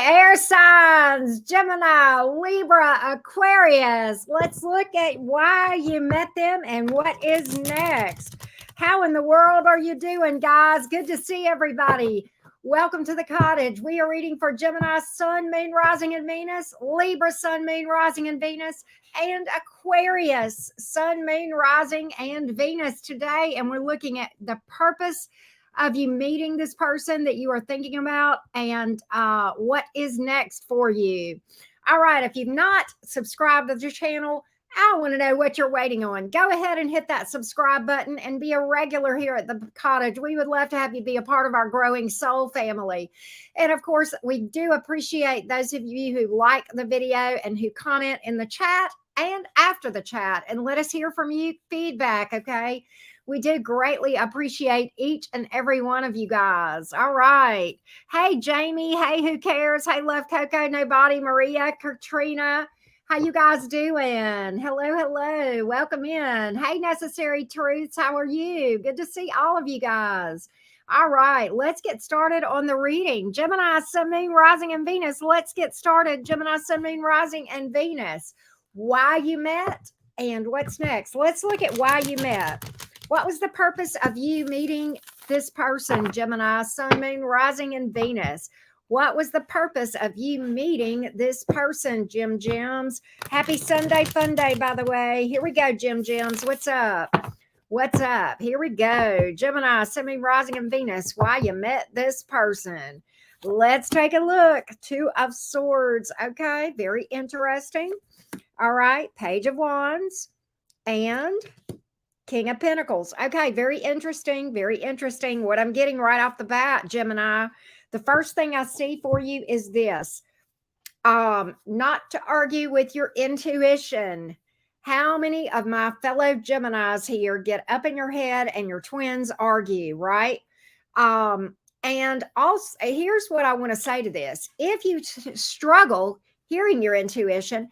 air signs, Gemini, Libra, Aquarius. Let's look at why you met them and what is next. How in the world are you doing, guys? Good to see everybody. Welcome to the cottage. We are reading for Gemini, Sun, Moon, Rising, and Venus, Libra, Sun, Moon, Rising, and Venus, and Aquarius, Sun, Moon, Rising, and Venus today. And we're looking at the purpose of you meeting this person that you are thinking about and what is next for you. All right, if you've not subscribed to the channel, I want to know what you're waiting on. Go ahead and hit that subscribe button and be a regular here at the cottage. We would love to have you be a part of our growing soul family. And of course, we do appreciate those of you who like the video and who comment in the chat and after the chat, and let us hear from you, feedback, okay? We do greatly appreciate each and every one of you guys. All right. Hey, Jamie. Hey, who cares? Hey, Love Coco, Nobody, Maria, Katrina. How you guys doing? Hello, hello. Welcome in. Hey, Necessary Truths. How are you? Good to see all of you guys. All right. Let's get started on the reading. Gemini, Sun, Moon, Rising, and Venus. Let's get started. Gemini, Sun, Moon, Rising, and Venus. Why you met and what's next. Let's look at why you met. What was the purpose of you meeting this person, Gemini, Sun, Moon, Rising, and Venus? What was the purpose of you meeting this person, Jim Jims? Happy Sunday Fun Day, by the way. Here we go, Jim Jims. What's up? What's up? Here we go. Gemini, Sun, Moon, Rising, and Venus. Why you met this person. Let's take a look. Two of Swords. Okay, very interesting. All right, Page of Wands and King of Pentacles. Okay, very interesting, very interesting. What I'm getting right off the bat, Gemini, the first thing I see for you is this. Not to argue with your intuition. How many of my fellow Geminis here get up in your head and your twins argue, right? And also, here's what I want to say to this. If you struggle hearing your intuition,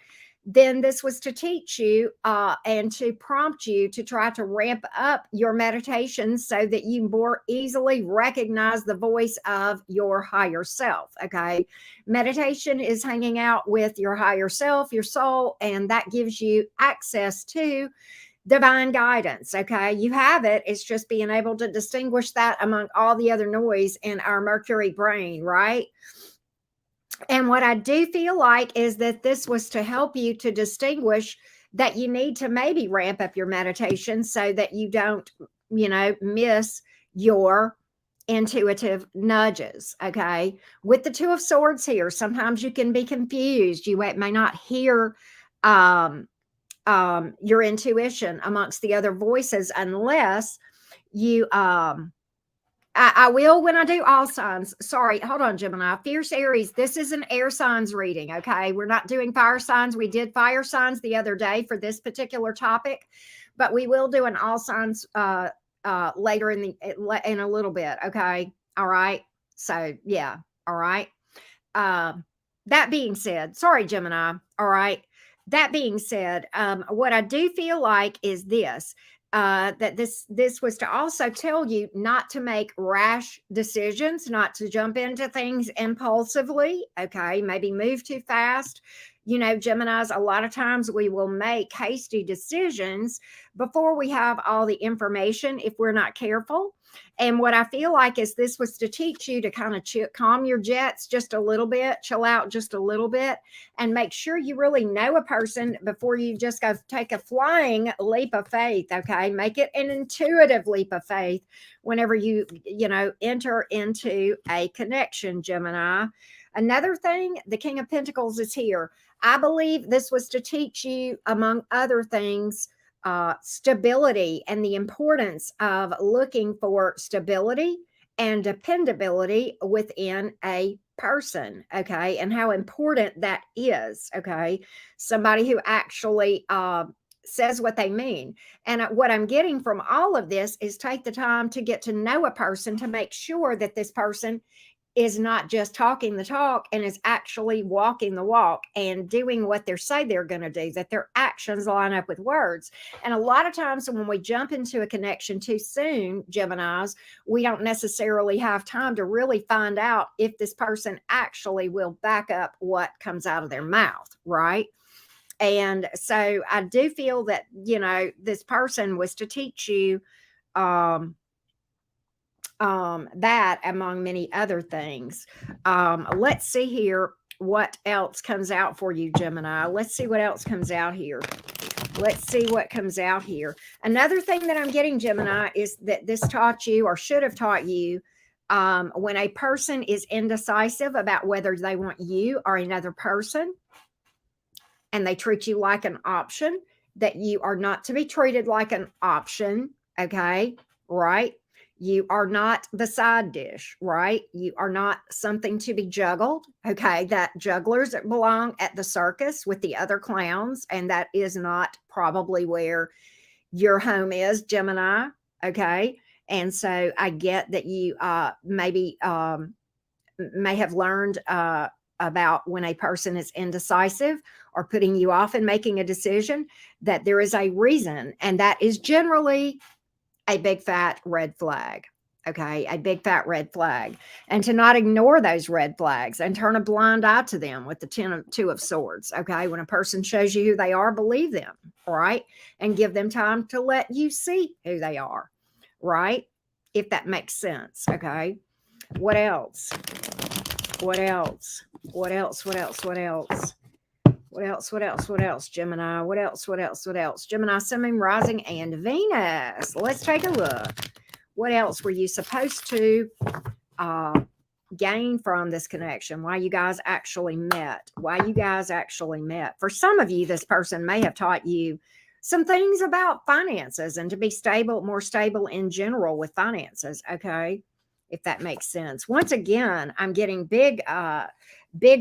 then this was to teach you and to prompt you to try to ramp up your meditation so that you more easily recognize the voice of your higher self. Okay. Meditation is hanging out with your higher self, your soul, and that gives you access to divine guidance. Okay. You have it. It's just being able to distinguish that among all the other noise in our Mercury brain, right? And what I do feel like is that this was to help you to distinguish that you need to maybe ramp up your meditation so that you don't, miss your intuitive nudges. Okay. With the Two of Swords here, sometimes you can be confused. You may not hear your intuition amongst the other voices unless you I will when I do all signs. Sorry, hold on, Gemini. Fierce Aries, this is an air signs reading, okay? We're not doing fire signs. We did fire signs the other day for this particular topic, but we will do an all signs later in a little bit, okay? All right? So, yeah, all right? That being said, sorry, Gemini, all right? That being said, what I do feel like is this. That this was to also tell you not to make rash decisions, not to jump into things impulsively. Okay, maybe move too fast. Geminis, a lot of times we will make hasty decisions before we have all the information if we're not careful. And what I feel like is this was to teach you to kind of calm your jets just a little bit, chill out just a little bit, and make sure you really know a person before you just go take a flying leap of faith. Okay, make it an intuitive leap of faith whenever you enter into a connection, Gemini. Another thing, the King of Pentacles is here. I believe this was to teach you, among other things, stability and the importance of looking for stability and dependability within a person. Okay. And how important that is. Okay. Somebody who actually says what they mean. And what I'm getting from all of this is take the time to get to know a person to make sure that this person is not just talking the talk and is actually walking the walk and doing what they say they're going to do, that their actions line up with words. And a lot of times when we jump into a connection too soon, Geminis, we don't necessarily have time to really find out if this person actually will back up what comes out of their mouth, right? And so I do feel that, this person was to teach you um, that among many other things. Let's see here what else comes out for you, Gemini. Let's see what else comes out here. Let's see what comes out here. Another thing that I'm getting, Gemini, is that this taught you or should have taught you when a person is indecisive about whether they want you or another person and they treat you like an option, that you are not to be treated like an option. Okay. Right. You are not the side dish, right? You are not something to be juggled. Okay. That jugglers belong at the circus with the other clowns. And that is not probably where your home is, Gemini. Okay. And so I get that you maybe may have learned about when a person is indecisive or putting you off and making a decision, that there is a reason. And that is generally a big fat red flag. Okay, a big fat red flag. And to not ignore those red flags and turn a blind eye to them with the two of swords. Okay, when a person shows you who they are, believe them, right? And give them time to let you see who they are, right? If that makes sense. Okay, what else? What else? What else? What else? What else? What else? What else? What else, Gemini? What else? What else? What else? Gemini, Sun, Moon, Rising, and Venus. Let's take a look. What else were you supposed to gain from this connection? Why you guys actually met? Why you guys actually met? For some of you, this person may have taught you some things about finances and to be stable, more stable in general with finances. Okay, if that makes sense. Once again, I'm getting big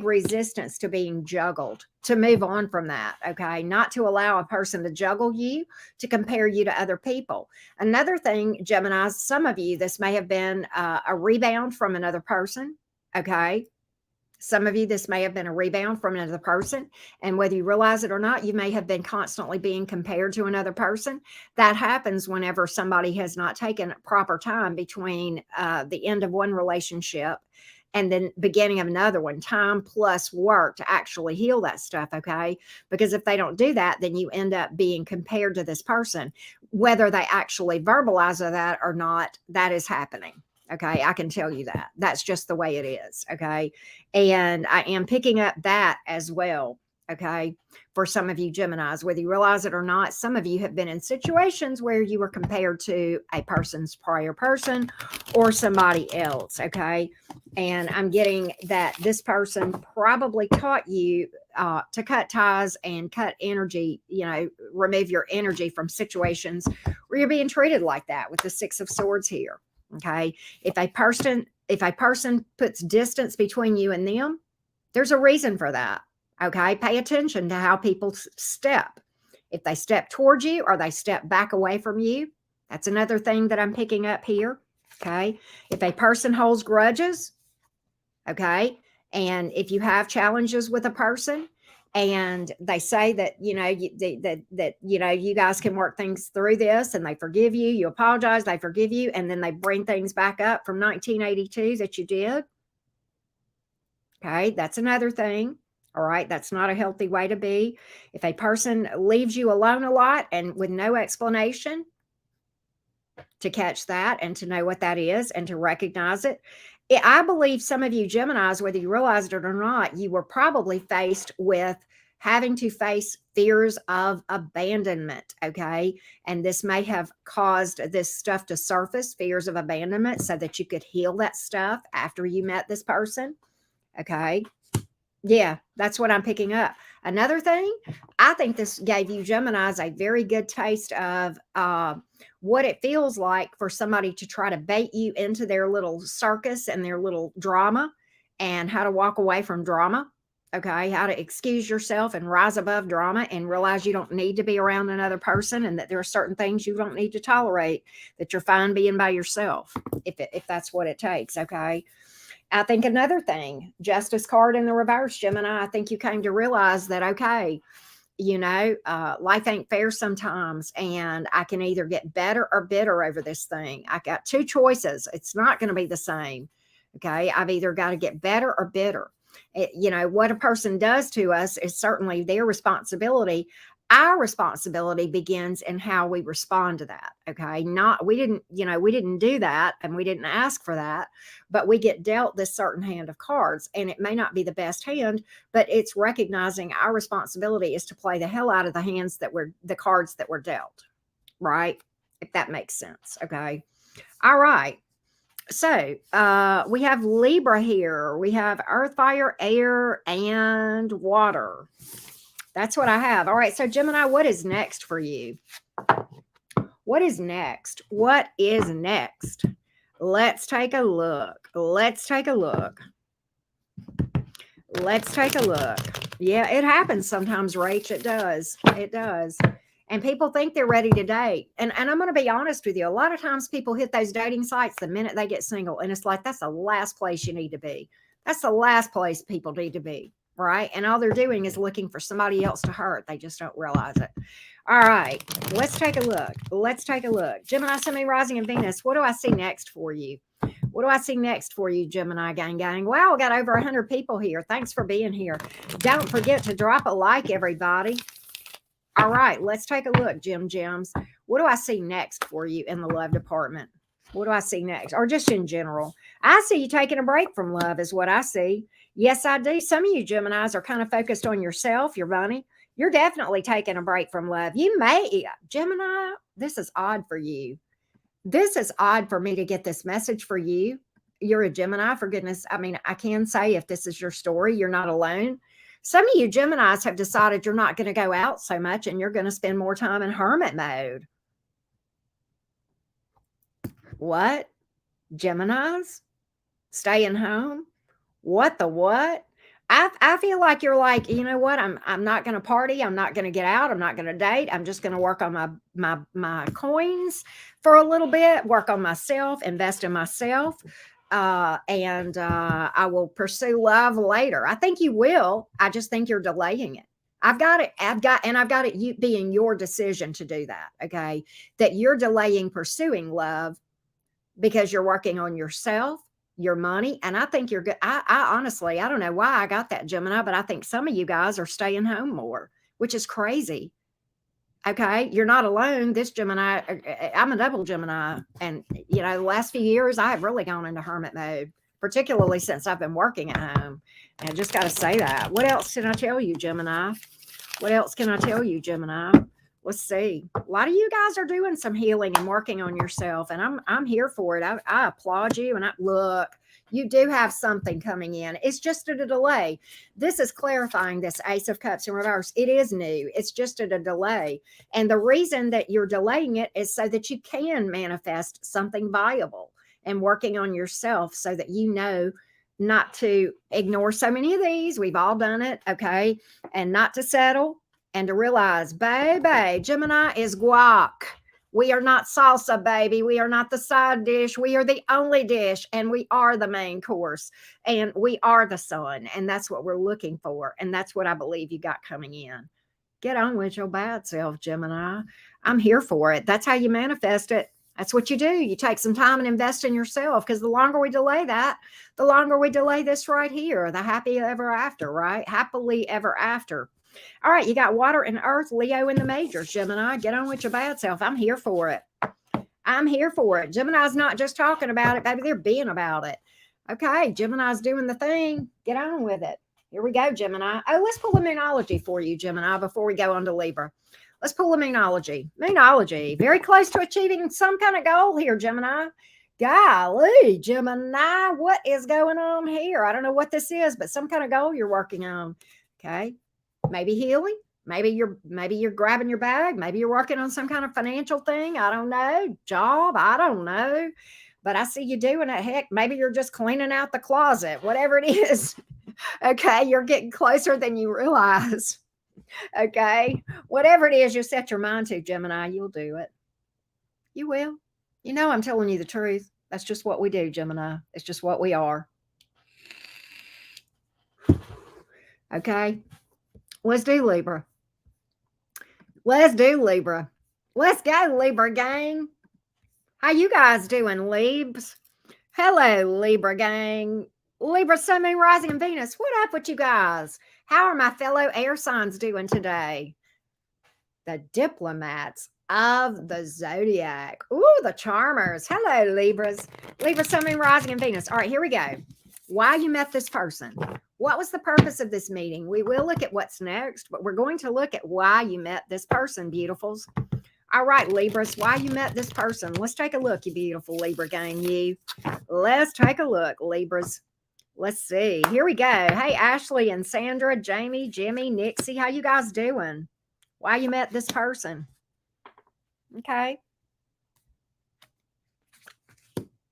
resistance to being juggled, to move on from that. Okay, not to allow a person to juggle you, to compare you to other people. Another thing, Gemini, some of you, this may have been a rebound from another person. Okay, some of you, this may have been a rebound from another person. And whether you realize it or not, you may have been constantly being compared to another person. That happens whenever somebody has not taken proper time between the end of one relationship and then beginning of another one, time plus work to actually heal that stuff. Okay. Because if they don't do that, then you end up being compared to this person, whether they actually verbalize that or not, that is happening. Okay, I can tell you that. That's just the way it is. Okay. And I am picking up that as well. Okay. For some of you Geminis, whether you realize it or not, some of you have been in situations where you were compared to a person's prior person or somebody else. Okay. And I'm getting that this person probably taught you to cut ties and cut energy, remove your energy from situations where you're being treated like that with the Six of Swords here. Okay. If a person puts distance between you and them, there's a reason for that. Okay. Pay attention to how people step. If they step towards you or they step back away from you, that's another thing that I'm picking up here. Okay. If a person holds grudges, okay, and if you have challenges with a person, and they say that you guys can work things through this, and they forgive you, you apologize, they forgive you, and then they bring things back up from 1982 that you did. Okay, that's another thing. All right, that's not a healthy way to be. If a person leaves you alone a lot and with no explanation, to catch that and to know what that is and to recognize it. I believe some of you Geminis, whether you realize it or not, you were probably faced with having to face fears of abandonment. Okay. And this may have caused this stuff to surface, fears of abandonment, so that you could heal that stuff after you met this person. Okay. Yeah, that's what I'm picking up. Another thing, I think this gave you Geminis a very good taste of what it feels like for somebody to try to bait you into their little circus and their little drama, and how to walk away from drama. Okay, how to excuse yourself and rise above drama and realize you don't need to be around another person, and that there are certain things you don't need to tolerate, that you're fine being by yourself if that's what it takes. Okay. I think another thing, Justice card in the reverse, Gemini, I think you came to realize that, okay, life ain't fair sometimes, and I can either get better or bitter over this thing. I got two choices. It's not going to be the same. Okay. I've either got to get better or bitter. What a person does to us is certainly their responsibility. Our responsibility begins in how we respond to that. Okay. We didn't do that, and we didn't ask for that, but we get dealt this certain hand of cards, and it may not be the best hand, but it's recognizing our responsibility is to play the hell out of the cards that were dealt. Right. If that makes sense. Okay. All right. So we have Libra here. We have earth, fire, air, and water. That's what I have. All right. So Gemini, what is next for you? What is next? What is next? Let's take a look. Let's take a look. Let's take a look. Yeah, it happens sometimes, Rach. It does. It does. And people think they're ready to date. And I'm going to be honest with you. A lot of times people hit those dating sites the minute they get single. And it's like, that's the last place you need to be. That's the last place people need to be. Right. And all they're doing is looking for somebody else to hurt. They just don't realize it. All right. Let's take a look. Let's take a look. Gemini, Sun, Moon, Rising, and Venus. What do I see next for you? What do I see next for you, Gemini gang? Wow, we got over 100 people here. Thanks for being here. Don't forget to drop a like, everybody. All right, let's take a look, Gems. What do I see next for you in the love department? What do I see next? Or just in general? I see you taking a break from love is what I see. Yes, I do. Some of you Geminis are kind of focused on yourself. You're bunny. You're definitely taking a break from love. You may, Gemini, this is odd for you. This is odd for me to get this message for you. You're a Gemini, for goodness. I mean, I can say if this is your story, you're not alone. Some of you Geminis have decided you're not going to go out so much and you're going to spend more time in hermit mode. What? Geminis? Staying home? What the what? I feel like you're like, you know what? I'm not going to party. I'm not going to get out. I'm not going to date. I'm just going to work on my coins for a little bit, work on myself, invest in myself. And I will pursue love later. I think you will. I just think you're delaying it. I've got it you being your decision to do that. Okay. That you're delaying pursuing love because you're working on yourself, your money. And I think you're good. I honestly, I don't know why I got that, Gemini, but I think some of you guys are staying home more, which is crazy. Okay. You're not alone. This Gemini, I'm a double Gemini. And, the last few years, I have really gone into hermit mode, particularly since I've been working at home. And I just got to say that. What else can I tell you, Gemini? What else can I tell you, Gemini? Let's see. A lot of you guys are doing some healing and working on yourself. And I'm here for it. I applaud you. And look, you do have something coming in. It's just at a delay. This is clarifying this Ace of Cups in reverse. It is new. It's just at a delay. And the reason that you're delaying it is so that you can manifest something viable and working on yourself so that you know not to ignore so many of these. We've all done it. Okay. And not to settle and to realize, baby, Gemini is guac. We are not salsa, baby. We are not the side dish. We are the only dish, and we are the main course, and we are the sun, and that's what we're looking for, and that's what I believe you got coming in. Get on with your bad self, Gemini. I'm here for it. That's how you manifest it. That's what you do. You take some time and invest in yourself, because the longer we delay that, the longer we delay this right here, the happy ever after, right? Happily ever after. All right, you got water and earth, Leo in the majors, Gemini. Get on with your bad self. I'm here for it. I'm here for it. Gemini's not just talking about it, baby. They're being about it. Okay, Gemini's doing the thing. Get on with it. Here we go, Gemini. Oh, let's pull a Moonology for you, Gemini, before we go on to Libra. Let's pull a Moonology. Moonology. Very close to achieving some kind of goal here, Gemini. Golly, Gemini, what is going on here? I don't know what this is, but some kind of goal you're working on. Okay. Maybe healing. Maybe you're grabbing your bag. Maybe you're working on some kind of financial thing. I don't know. Job. I don't know. But I see you doing it. Heck, maybe you're just cleaning out the closet. Whatever it is. Okay. You're getting closer than you realize. Okay. Whatever it is you set your mind to, Gemini, you'll do it. You will. I'm telling you the truth. That's just what we do, Gemini. It's just what we are. Okay. Let's do Libra. Let's do Libra. Let's go, Libra gang. How you guys doing, Libs? Hello, Libra gang. Libra, Sun, Moon, Rising, and Venus. What up with you guys? How are my fellow air signs doing today? The diplomats of the zodiac. Ooh, the charmers. Hello, Libras. Libra, Sun, Moon, Rising, and Venus. All right, here we go. Why you met this person. What was the purpose of this meeting? We will look at what's next, but we're going to look at why you met this person, beautifuls. All right, Libras, why you met this person. Let's take a look, you beautiful Libra gang, you. Let's take a look, Libras. Let's see. Here we go. Hey, Ashley and Sandra, Jamie, Jimmy, Nixie, how you guys doing? Why you met this person? Okay.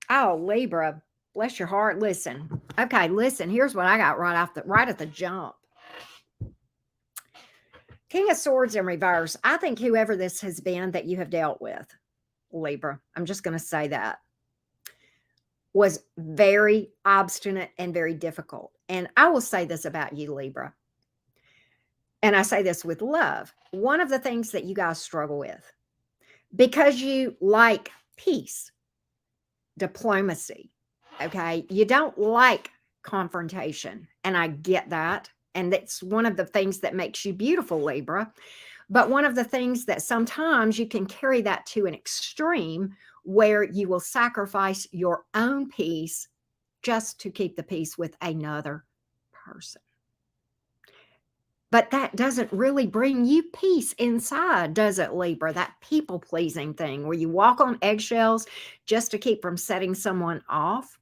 Oh, Libra, bless your heart. Listen. Okay, listen. Here's what I got right at the jump. King of Swords in reverse. I think whoever this has been that you have dealt with, Libra, I'm just going to say that, was very obstinate and very difficult. And I will say this about you, Libra, and I say this with love. One of the things that you guys struggle with, because you like peace, diplomacy, okay? You don't like confrontation, and I get that. And that's one of the things that makes you beautiful, Libra. But one of the things that sometimes you can carry that to an extreme where you will sacrifice your own peace just to keep the peace with another person. But that doesn't really bring you peace inside, does it, Libra? That people-pleasing thing where you walk on eggshells just to keep from setting someone off.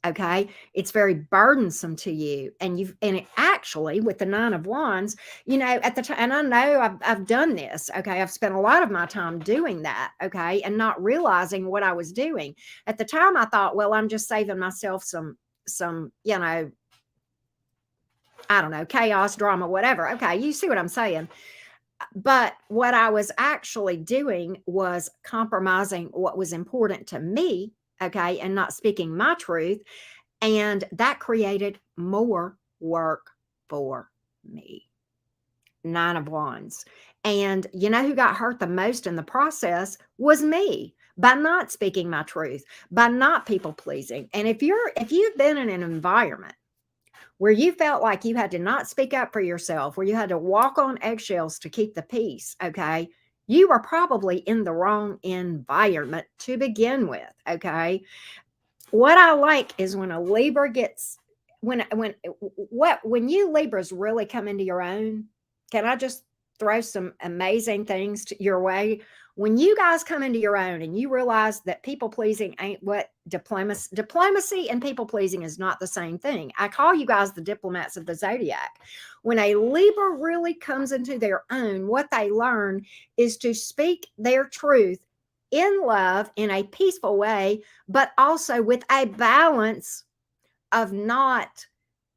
Okay, it's very burdensome to you, and it actually, with the Nine of Wands, you know, at the time, and I know I've done this. Okay, I've spent a lot of my time doing that. Okay, and not realizing what I was doing at the time. I thought, well, I'm just saving myself some, you know, I don't know, chaos, drama, whatever. Okay, you see what I'm saying? But what I was actually doing was compromising what was important to me, okay, and not speaking my truth. And that created more work for me. Nine of Wands. And you know who got hurt the most in the process was me, by not speaking my truth, by not people pleasing. And if you've been in an environment where you felt like you had to not speak up for yourself, where you had to walk on eggshells to keep the peace, okay, you were probably in the wrong environment to begin with, okay? What I like is when a Libra gets, when you Libras really come into your own, can I just throw some amazing things your way? When you guys come into your own and you realize that people pleasing ain't what diplomacy and people pleasing is not the same thing. I call you guys the diplomats of the zodiac. When a Libra really comes into their own, what they learn is to speak their truth in love, in a peaceful way, but also with a balance of not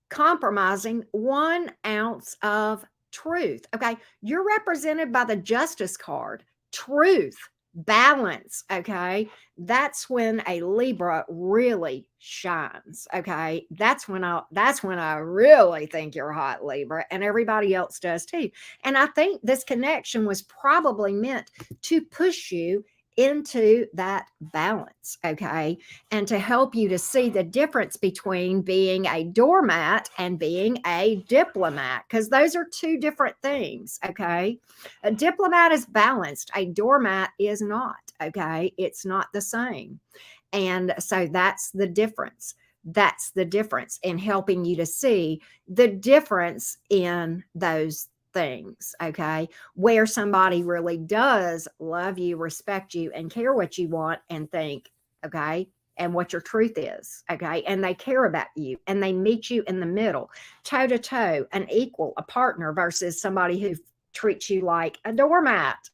compromising 1 ounce of truth. Okay. You're represented by the Justice card. Truth, balance. Okay. That's when a Libra really shines. Okay. That's when I really think you're hot, Libra, and everybody else does too. And I think this connection was probably meant to push you into that balance, okay, and to help you to see the difference between being a doormat and being a diplomat, because those are two different things, okay? A diplomat is balanced, a doormat is not, okay? It's not the same. And so that's the difference. That's the difference in helping you to see the difference in those things, okay, where somebody really does love you, respect you, and care what you want and think, okay, and what your truth is, okay, and they care about you and they meet you in the middle, toe to toe, an equal, a partner, versus somebody who treats you like a doormat.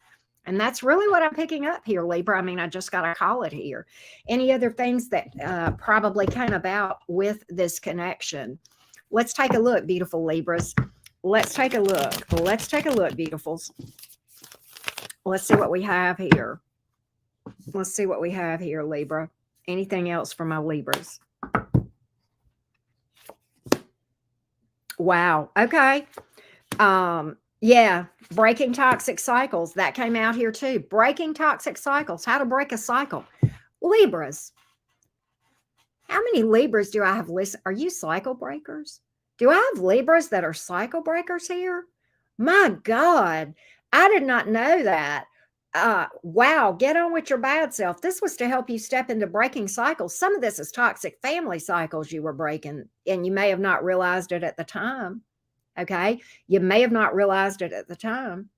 And that's really what I'm picking up here, Libra. I mean, I just got to call it here. Any other things that probably came about with this connection? Let's take a look, beautiful Libras. Let's take a look. Let's take a look, beautifuls. Let's see what we have here. Let's see what we have here, Libra. Anything else for my Libras? Wow. Okay. Yeah, breaking toxic cycles. That came out here too. Breaking toxic cycles. How to break a cycle. Libras. How many Libras do I have listed? Are you cycle breakers? Do I have Libras that are cycle breakers here? My God, I did not know that. Wow, get on with your bad self. This was to help you step into breaking cycles. Some of this is toxic family cycles you were breaking, and you may have not realized it at the time. Okay. You may have not realized it at the time.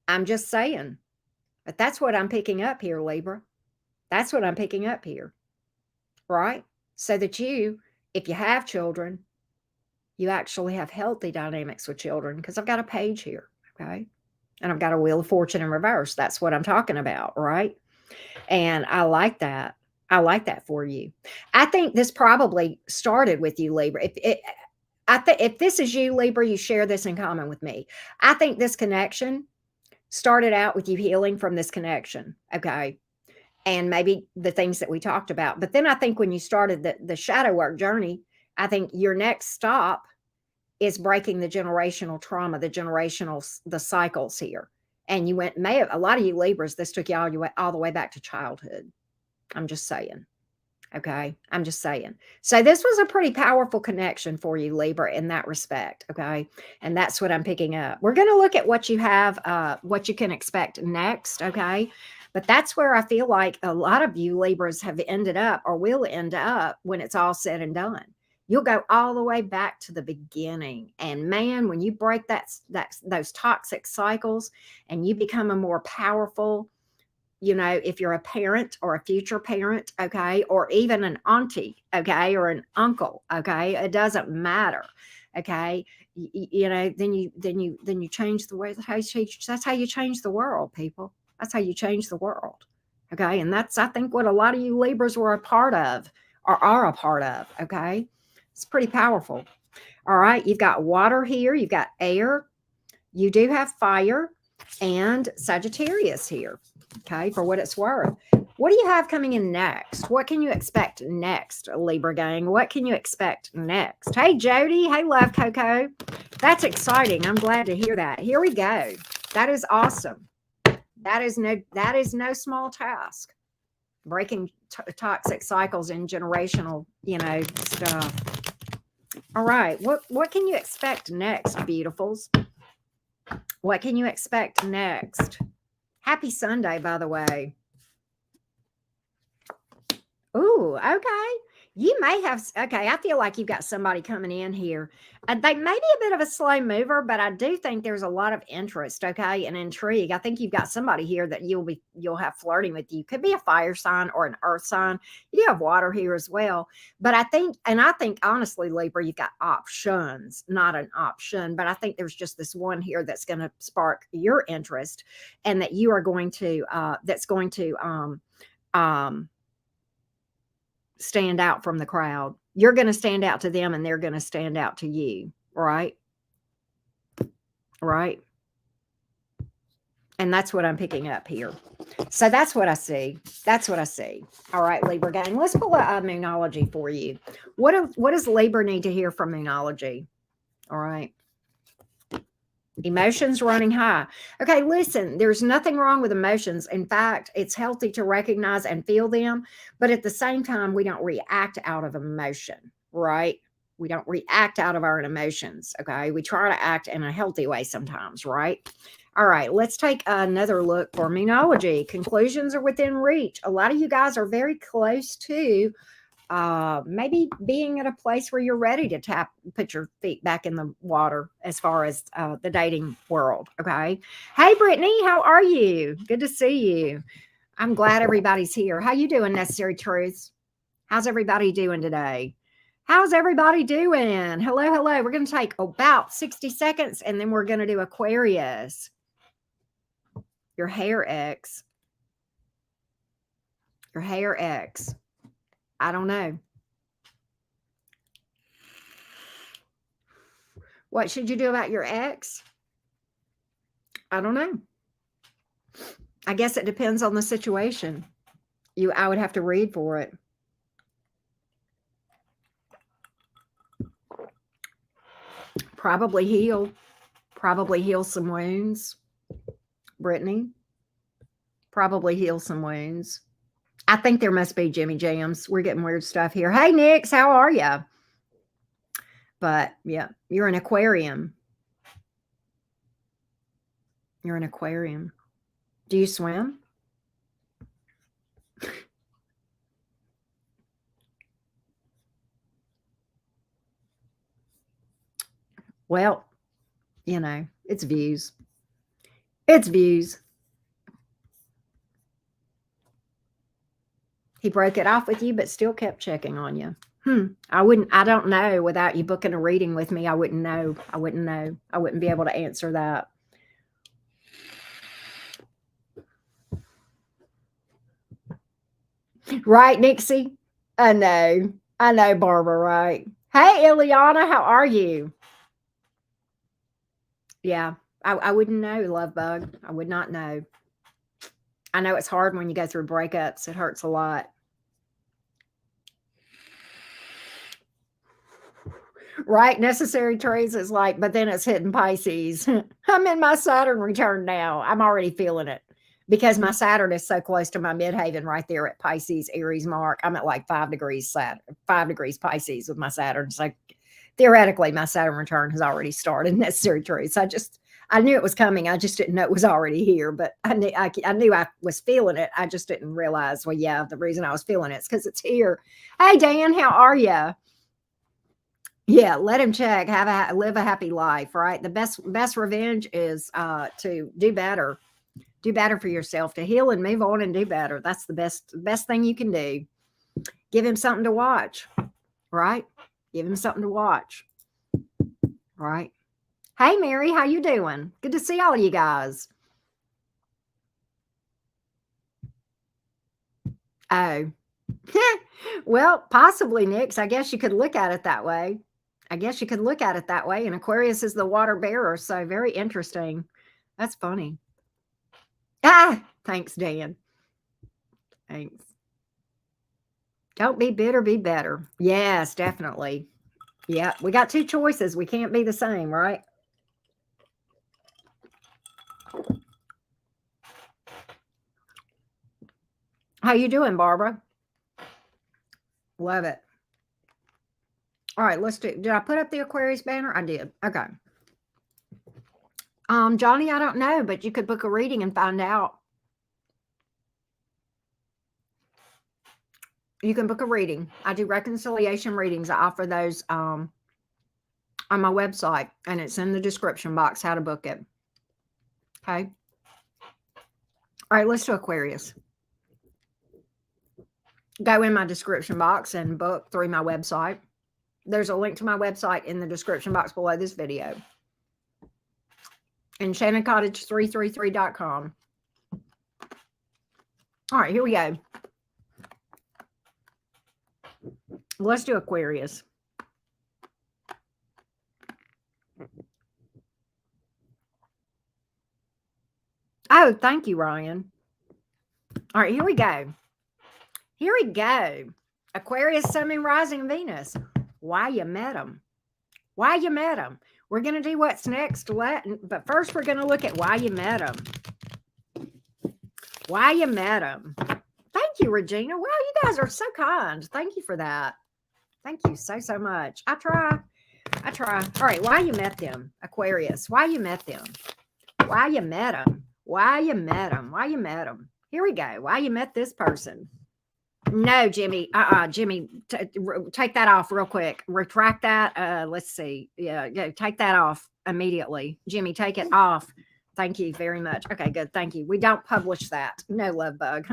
I'm just saying. But that's what I'm picking up here, Libra. That's what I'm picking up here. Right? So that you, if you have children, you actually have healthy dynamics with children. Because I've got a page here. Okay. And I've got a Wheel of Fortune in reverse. That's what I'm talking about. Right. And I like that. I like that for you. I think this probably started with you, Libra. If this is you, Libra, you share this in common with me. I think this connection started out with you healing from this connection. Okay. And maybe the things that we talked about. But then I think when you started the shadow work journey, I think your next stop is breaking the generational trauma, the cycles here. And you a lot of you Libras, this took you all the way back to childhood. I'm just saying. Okay. I'm just saying. So this was a pretty powerful connection for you, Libra, in that respect. Okay. And that's what I'm picking up. We're going to look at what you have, what you can expect next. Okay. But that's where I feel like a lot of you Libras have ended up or will end up when it's all said and done. You'll go all the way back to the beginning. And man, when you break those toxic cycles and you become a more powerful, if you're a parent or a future parent, okay, or even an auntie, okay, or an uncle, okay, it doesn't matter, okay, then you change the way that's how you change the world, people. That's how you change the world, okay, and that's I think what a lot of you Libras were a part of or are a part of, okay. It's pretty powerful. All right, you've got water here, you've got air, you do have fire, and Sagittarius here. Okay, for what it's worth. What do you have coming in next? What can you expect next, Libra gang? What can you expect next? Hey, Jody. Hey, Love Coco. That's exciting. I'm glad to hear that. Here we go. That is awesome. That is no small task. Breaking toxic cycles and generational, stuff. All right. What can you expect next, beautifuls? What can you expect next? Happy Sunday, by the way. Ooh, okay. You may have, okay, I feel like you've got somebody coming in here. They may be a bit of a slow mover, but I do think there's a lot of interest, okay, and intrigue. I think you've got somebody here that you'll have flirting with you. Could be a fire sign or an earth sign. You do have water here as well. But I think honestly, Libra, you've got options, not an option. But I think there's just this one here that's going to spark your interest and that you are going to, that's going to, stand out from the crowd. You're going to stand out to them and they're going to stand out to you, right? Right. And that's what I'm picking up here. So that's what I see. That's what I see. All right, Libra gang, let's pull out Moonology for you. What does Libra need to hear from Moonology? All right. Emotions running high. Okay, listen, there's nothing wrong with emotions. In fact, it's healthy to recognize and feel them. But at the same time, we don't react out of emotion, right? We don't react out of our emotions. Okay, we try to act in a healthy way sometimes, right? All right, let's take another look for Moonology. Conclusions are within reach. A lot of you guys are very close to maybe being at a place where you're ready to put your feet back in the water as far as the dating world. Okay. Hey, Brittany, how are you? Good to see you. I'm glad everybody's here. How you doing, Necessary Truths? How's everybody doing today? How's everybody doing? Hello, hello. We're going to take about 60 seconds and then we're going to do Aquarius. Your hair X. Your hair X. I don't know. What should you do about your ex? I don't know. I guess it depends on the situation. I would have to read for it. Probably heal some wounds. Brittany, probably heal some wounds. I think there must be Jimmy Jams. We're getting weird stuff here. Hey, Nix, how are you? But yeah, you're an aquarium. You're an aquarium. Do you swim? Well, you know, it's views. It's views. He broke it off with you, but still kept checking on you. I don't know. Without you booking a reading with me, I wouldn't know. I wouldn't be able to answer that. Right, Nixie? I know, Barbara, right? Hey, Ileana, how are you? Yeah, I wouldn't know, love bug. I would not know. I know it's hard when you go through breakups. It hurts a lot. Right? Necessary traits is like, but then it's hitting Pisces. I'm in my Saturn return now. I'm already feeling it because my Saturn is so close to my midhaven right there at Pisces, Aries mark. I'm at like 5 degrees Saturn, 5 degrees Pisces with my Saturn. So theoretically, my Saturn return has already started. Necessary traits. I knew it was coming. I just didn't know it was already here, but I knew I was feeling it. I just didn't realize, well, yeah, the reason I was feeling it is because it's here. Hey, Dan, how are you? Yeah, let him check. Live a happy life, right? The best revenge is to do better. Do better for yourself, to heal and move on and do better. That's the best thing you can do. Give him something to watch, right? Give him something to watch. Right? Hey Mary, how you doing? Good to see all of you guys. Oh. Well, possibly, Nix. I guess you could look at it that way. And Aquarius is the water bearer, so very interesting. That's funny. Thanks, Dan. Thanks. Don't be bitter, be better. Yes, definitely. Yeah, we got two choices. We can't be the same, right? How you doing, Barbara? Love it. All right, let's do. Did I put up the Aquarius banner? I did. Okay. Johnny, I don't know, but you could book a reading and find out. You can book a reading. I do reconciliation readings. I offer those on my website, and it's in the description box how to book it. Okay. All right, let's do Aquarius. Go in my description box and book through my website. There's a link to my website in the description box below this video. EnchantedCottage333.com. All right, here we go. Let's do Aquarius. Oh, thank you, Ryan. All right, here we go. Here we go. Aquarius, Sun, Moon, Rising, Venus. Why you met them. Why you met them. We're going to do what's next, but first we're going to look at why you met them. Why you met them. Thank you, Regina. Wow, you guys are so kind. Thank you for that. Thank you so much. I try. All right, why you met them, Aquarius. Why you met them. Why you met them. Why you met them. Why you met them. Here we go. Why you met this person. No, Jimmy. Jimmy, take that off real quick. Retract that. Let's see. Yeah, take that off immediately. Jimmy, take it off. Thank you very much. Okay, good. Thank you. We don't publish that. No, love bug.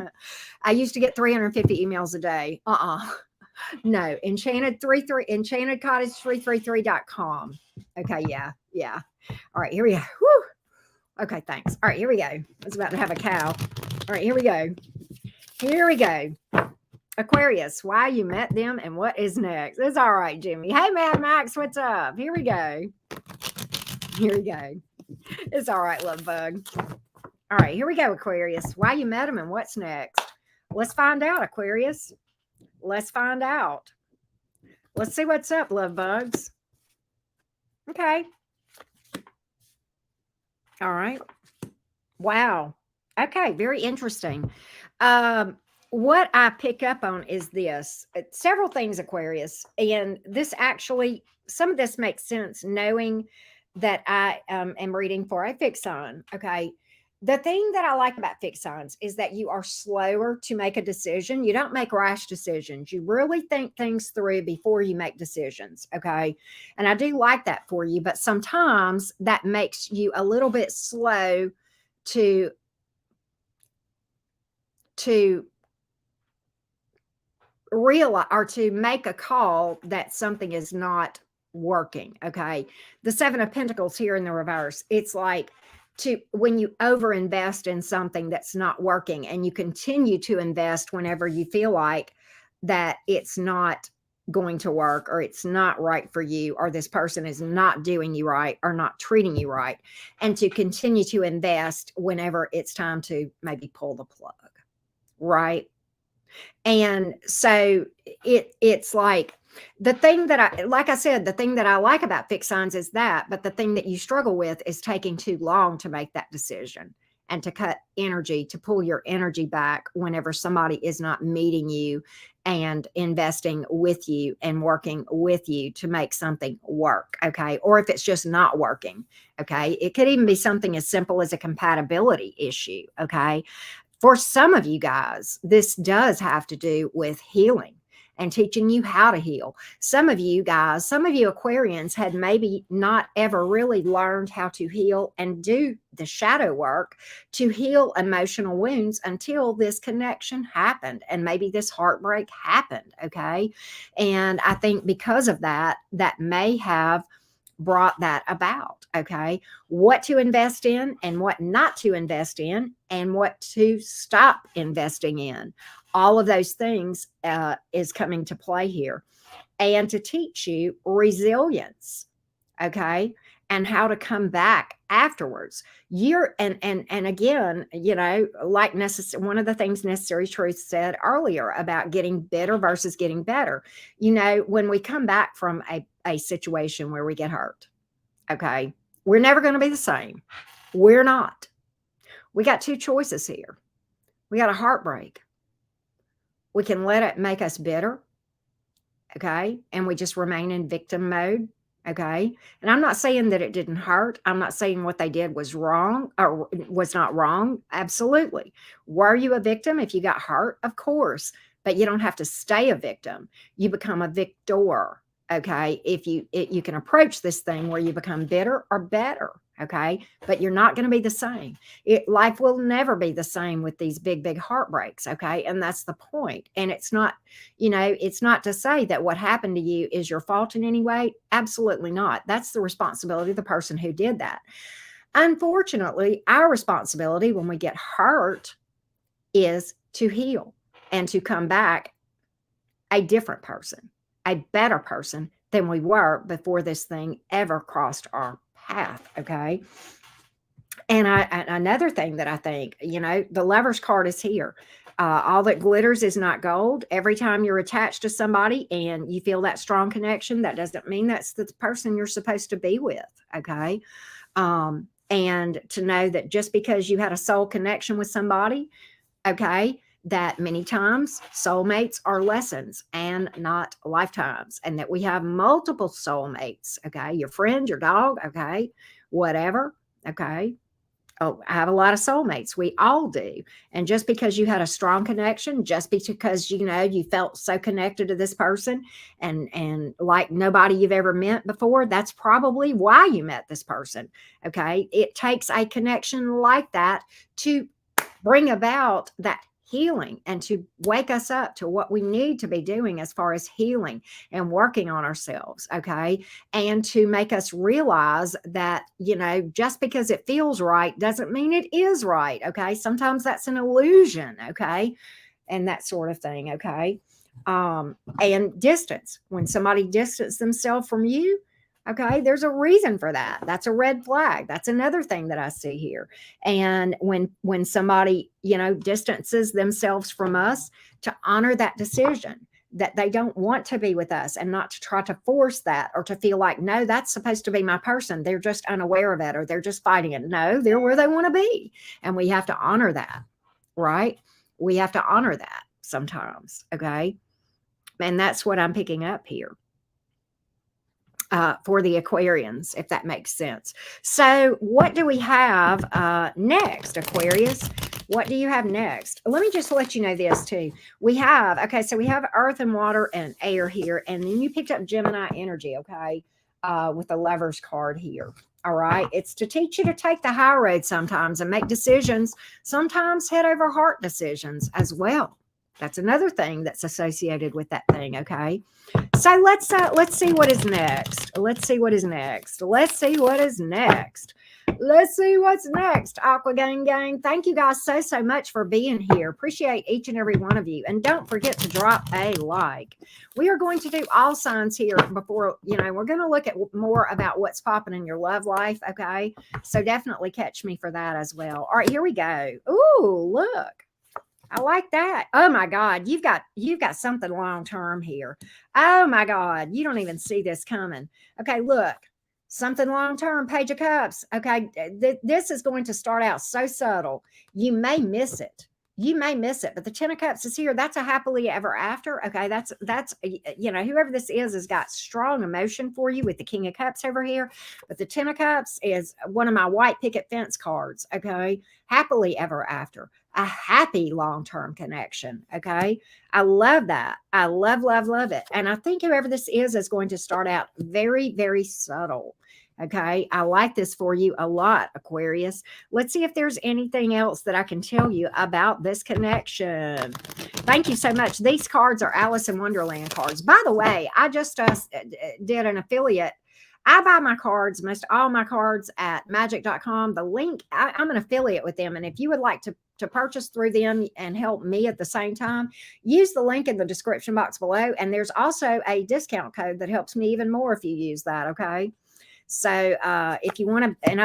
I used to get 350 emails a day. No, enchantedcottage333.com. Okay, yeah. All right, here we go. Whew. Okay, thanks. All right, here we go. I was about to have a cow. All right, here we go. Aquarius, why you met them and what is next? It's all right, Jimmy. Hey, Mad Max, what's up? Here we go. It's all right, love bug. All right, here we go, Aquarius. Why you met them and what's next? Let's find out, Aquarius. Let's find out. Let's see what's up, love bugs. Okay. All right. Wow. Okay, very interesting. Um, what I pick up on is this several things, Aquarius, and this actually, some of this makes sense knowing that I am reading for a fixed sign. Okay. The thing that I like about fixed signs is that you are slower to make a decision. You don't make rash decisions. You really think things through before you make decisions. Okay. And I do like that for you, but sometimes that makes you a little bit slow to to realize or to make a call that something is not working. Okay. The Seven of Pentacles here in the reverse, it's like to when you overinvest in something that's not working and you continue to invest whenever you feel like that it's not going to work or it's not right for you or this person is not doing you right or not treating you right, and to continue to invest whenever it's time to maybe pull the plug, right? And so it's like the thing that I like I said, the thing that I like about fixed signs is that, but the thing that you struggle with is taking too long to make that decision and to cut energy, to pull your energy back whenever somebody is not meeting you and investing with you and working with you to make something work. Okay. Or if it's just not working. Okay. It could even be something as simple as a compatibility issue. Okay. For some of you guys, this does have to do with healing and teaching you how to heal. Some of you guys, some of you Aquarians had maybe not ever really learned how to heal and do the shadow work to heal emotional wounds until this connection happened and maybe this heartbreak happened. Okay. And I think because of that, that may have brought that about. Okay. What to invest in and what not to invest in and what to stop investing in. All of those things is coming to play here, and to teach you resilience. Okay. And how to come back afterwards. You're and again, like one of the things Necessary Truth said earlier about getting bitter versus getting better. When we come back from a situation where we get hurt, okay, we're never going to be the same. We're not. We got two choices here. We got a heartbreak. We can let it make us bitter, okay, and we just remain in victim mode. Okay. And I'm not saying that it didn't hurt. I'm not saying what they did was wrong or was not wrong. Absolutely. Were you a victim if you got hurt? Of course. But you don't have to stay a victim. You become a victor. Okay. If you can approach this thing where you become bitter or better. Okay. But you're not going to be the same. Life will never be the same with these big, big heartbreaks. Okay. And that's the point. And it's not to say that what happened to you is your fault in any way. Absolutely not. That's the responsibility of the person who did that. Unfortunately, our responsibility when we get hurt is to heal and to come back a different person, a better person than we were before this thing ever crossed our path. Okay. And another thing that I think, the Lover's card is here. All that glitters is not gold. Every time you're attached to somebody and you feel that strong connection, that doesn't mean that's the person you're supposed to be with. Okay. And to know that just because you had a soul connection with somebody, okay, that many times soulmates are lessons and not lifetimes, and that we have multiple soulmates. Okay. Your friend, your dog. Okay. Whatever. Okay. Oh, I have a lot of soulmates. We all do. And just because you had a strong connection, just because you felt so connected to this person and like nobody you've ever met before, that's probably why you met this person. Okay. It takes a connection like that to bring about that healing and to wake us up to what we need to be doing as far as healing and working on ourselves. Okay. And to make us realize that, just because it feels right doesn't mean it is right. Okay. Sometimes that's an illusion. Okay. And that sort of thing. Okay. And distance, when somebody distances themselves from you, okay, there's a reason for that. That's a red flag. That's another thing that I see here. And when somebody, distances themselves from us, to honor that decision. that they don't want to be with us, and not to try to force that or to feel like, no, that's supposed to be my person. They're just unaware of it, or they're just fighting it. No, they're where they want to be. And we have to honor that, right? We have to honor that sometimes. Okay. And that's what I'm picking up here. For the Aquarians, if that makes sense. So what do we have next, Aquarius? What do you have next? Let me just let you know this too. We have, okay, so we have earth and water and air here. And then you picked up Gemini energy, okay, with the Lovers card here. All right. It's to teach you to take the high road sometimes and make decisions, sometimes head over heart decisions as well. That's another thing that's associated with that thing, okay? So let's see what is next. Let's see what is next. Let's see what is next. Let's see what's next. Aqua Gang. Thank you guys so much for being here. Appreciate each and every one of you. And don't forget to drop a like. We are going to do all signs here before, we're going to look at more about what's popping in your love life, okay? So definitely catch me for that as well. All right, here we go. Ooh, look. I like that. Oh my God, you've got something long term here. Oh my God, you don't even see this coming. Okay, look, something long term, Page of Cups. Okay, this is going to start out so subtle. You may miss it. You may miss it, but the 10 of Cups is here. That's a happily ever after. Okay, that's whoever this is has got strong emotion for you with the King of Cups over here. But the 10 of Cups is one of my white picket fence cards. Okay, happily ever after. A happy long-term connection. Okay. I love that. I love it. And I think whoever this is going to start out very, very subtle. Okay. I like this for you a lot, Aquarius. Let's see if there's anything else that I can tell you about this connection. Thank you so much. These cards are Alice in Wonderland cards. By the way, I just did an affiliate. I buy my cards, most all my cards at magic.com. The link, I'm an affiliate with them. And if you would like to purchase through them and help me at the same time, use the link in the description box below. And there's also a discount code that helps me even more if you use that. Okay. So if you want to, and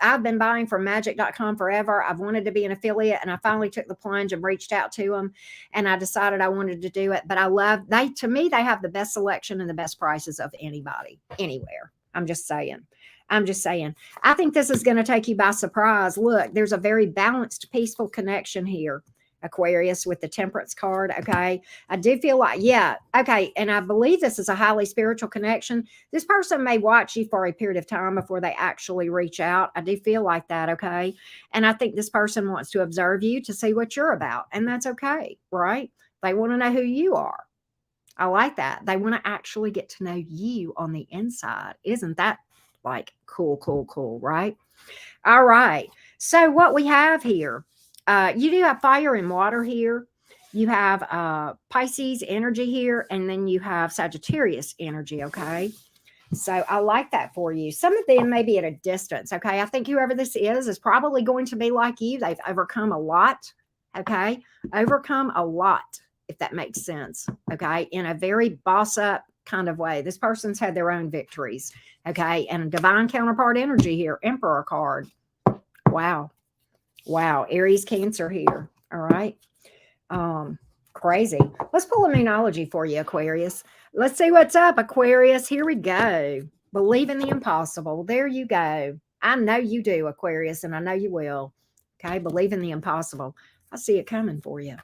I've been buying from magic.com forever. I've wanted to be an affiliate, and I finally took the plunge and reached out to them, and I decided I wanted to do it. But to me, they have the best selection and the best prices of anybody, anywhere. I'm just saying. I think this is going to take you by surprise. Look, there's a very balanced, peaceful connection here, Aquarius, with the Temperance card. Okay. I do feel like, yeah. Okay. And I believe this is a highly spiritual connection. This person may watch you for a period of time before they actually reach out. I do feel like that. Okay. And I think this person wants to observe you to see what you're about. And that's okay. Right. They want to know who you are. I like that. They want to actually get to know you on the inside. Isn't that like cool, right? All right. So what we have here, you do have fire and water here. You have Pisces energy here, and then you have Sagittarius energy, okay? So I like that for you. Some of them may be at a distance, okay? I think whoever this is probably going to be like you. They've overcome a lot, okay? Overcome a lot, if that makes sense, okay? In a very boss-up kind of way. This person's had their own victories, okay? And a divine counterpart energy here, Emperor card. Wow. Aries, Cancer here. All right. Crazy. Let's pull a Moonology for you, Aquarius. Let's see what's up, Aquarius. Here we go. Believe in the impossible. There you go. I know you do, Aquarius, and I know you will. Okay. Believe in the impossible. I see it coming for you.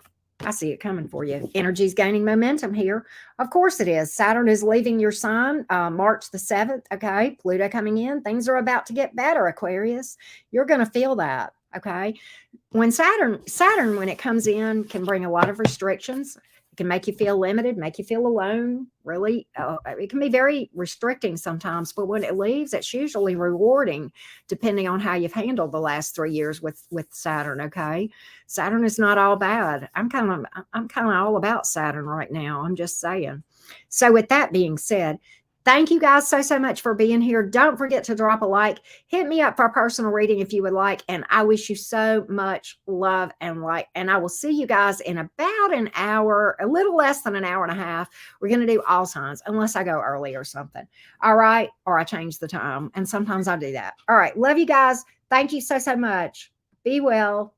Energy's gaining momentum here. Of course it is. Saturn is leaving your sign March the 7th. Okay. Pluto coming in. Things are about to get better, Aquarius. You're going to feel that. Okay. When Saturn, when it comes in, can bring a lot of restrictions. It can make you feel limited, make you feel alone. Really, it can be very restricting sometimes, but when it leaves, it's usually rewarding, depending on how you've handled the last 3 years with Saturn. Okay, Saturn is not all bad. I'm kind of all about Saturn right now. I'm just saying. So with that being said, thank you guys so much for being here. Don't forget to drop a like. Hit me up for a personal reading if you would like. And I wish you so much love and light. And I will see you guys in about an hour, a little less than an hour and a half. We're going to do all signs, unless I go early or something. All right. Or I change the time. And sometimes I do that. All right. Love you guys. Thank you so much. Be well.